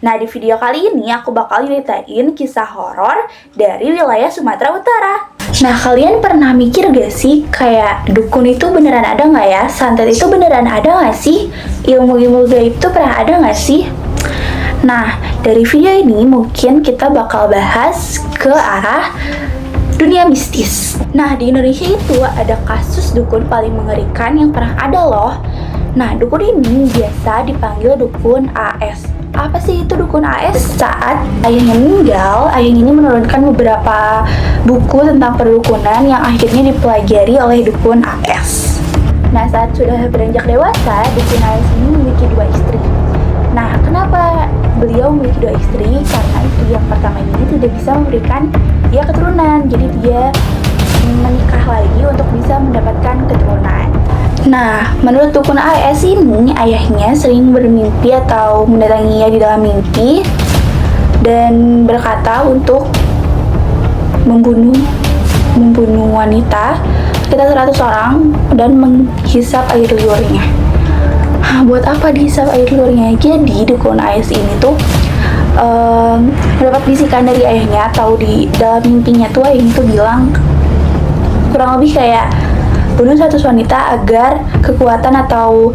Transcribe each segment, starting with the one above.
Nah, di video kali ini aku bakal nyeritain kisah horor dari wilayah Sumatera Utara. Nah, kalian pernah mikir gak sih kayak dukun itu beneran ada gak ya? Santet itu beneran ada gak sih? Ilmu-ilmu gaib itu pernah ada gak sih? Nah, dari video ini mungkin kita bakal bahas ke arah dunia mistis. Nah, di Indonesia itu ada kasus dukun paling mengerikan yang pernah ada loh. Nah, dukun ini biasa dipanggil dukun AS. Apa sih itu dukun AS? Saat ayahnya meninggal, ayahnya ini menurunkan beberapa buku tentang perdukunan yang akhirnya dipelajari oleh dukun AS. Nah, saat sudah beranjak dewasa, dukun AS ini memiliki 2 istri. Nah, kenapa beliau memiliki 2 istri? Karena istri yang pertama ini tidak bisa memberikan dia keturunan, jadi dia menikah lagi untuk bisa mendapatkan keturunan. Nah, menurut dukun AS ini, ayahnya sering bermimpi atau mendatanginya di dalam mimpi dan berkata untuk membunuh wanita sekitar 100 orang dan menghisap air liurnya. Buat apa dihisap air liurnya? Jadi dukun AS ini tuh mendapat bisikan dari ayahnya atau di dalam mimpinya tuh ayahnya tuh bilang kurang lebih kayak bunuh 100 wanita agar kekuatan atau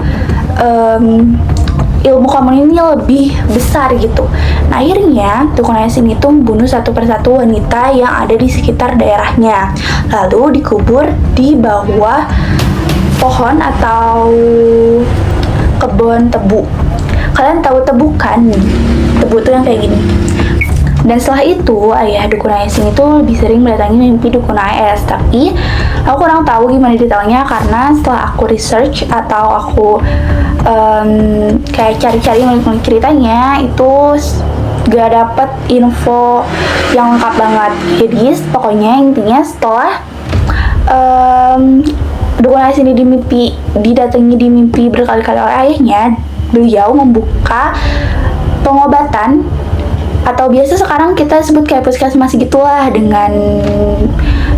ilmu kamu ini lebih besar gitu. Nah, akhirnya dukun AS ini tuh membunuh satu persatu wanita yang ada di sekitar daerahnya, lalu dikubur di bawah pohon atau kebun tebu. Kalian tahu tebu kan? Tebu tuh yang kayak gini. Dan setelah itu, ayah dukun AS ini tuh lebih sering mendatangi mimpi dukun AS. Tapi aku kurang tahu gimana detailnya karena setelah aku research atau aku kayak cari-cari ngulik-ngulik ceritanya, itu gak dapet info yang lengkap banget. Jadi pokoknya intinya setelah dukun AS ini didatangi di mimpi berkali-kali oleh ayahnya, beliau membuka pengobatan atau biasa sekarang kita sebut kayak puskesmas gitulah, dengan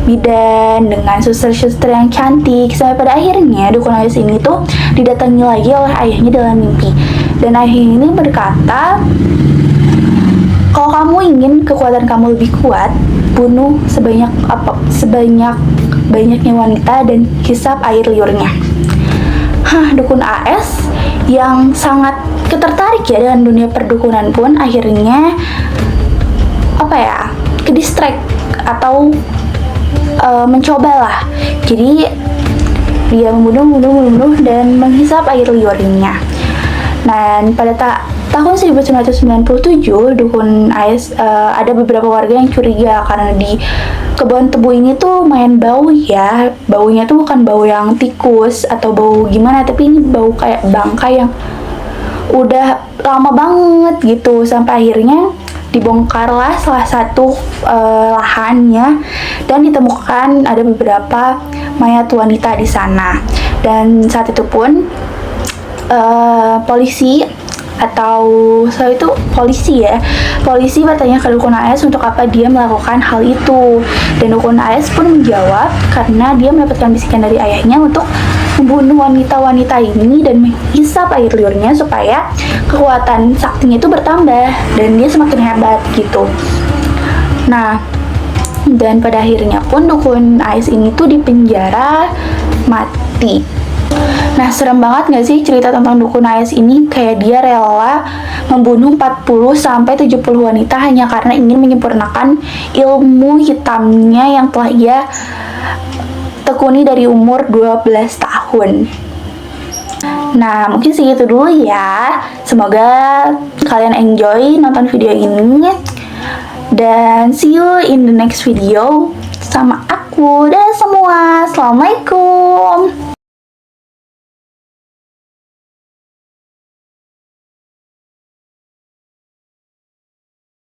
bidan, dengan suster-suster yang cantik, sampai pada akhirnya dukun AS ini tuh didatangi lagi oleh ayahnya dalam mimpi. Dan ayah ini berkata, kalau kamu ingin kekuatan kamu lebih kuat, bunuh banyaknya wanita dan hisap air liurnya. Dukun AS yang sangat tertarik ya dengan dunia perdukunan pun akhirnya ke distract atau mencobalah. Jadi dia membunuh dan menghisap air liurnya. Dan pada tahun 1997 dukun AS ada beberapa warga yang curiga karena di kebun tebu ini tuh main bau ya. Baunya tuh bukan bau yang tikus atau bau gimana, tapi ini bau kayak bangkai yang udah lama banget gitu. Sampai akhirnya dibongkarlah salah satu lahannya dan ditemukan ada beberapa mayat wanita di sana. Dan saat itu pun polisi bertanya ke dukun AS untuk apa dia melakukan hal itu, dan dukun AS pun menjawab karena dia mendapatkan bisikan dari ayahnya untuk membunuh wanita-wanita ini dan menghisap air liurnya supaya kekuatan saktinya itu bertambah dan dia semakin hebat gitu. Nah, dan pada akhirnya pun dukun AS ini tuh dipenjara mati. Nah, serem banget gak sih cerita tentang dukun AS ini? Kayak dia rela membunuh 40-70 wanita hanya karena ingin menyempurnakan ilmu hitamnya yang telah ia tekuni dari umur 12 tahun. Nah, mungkin segitu dulu ya. Semoga kalian enjoy nonton video ini. Dan see you in the next video sama aku dan semua. Assalamualaikum.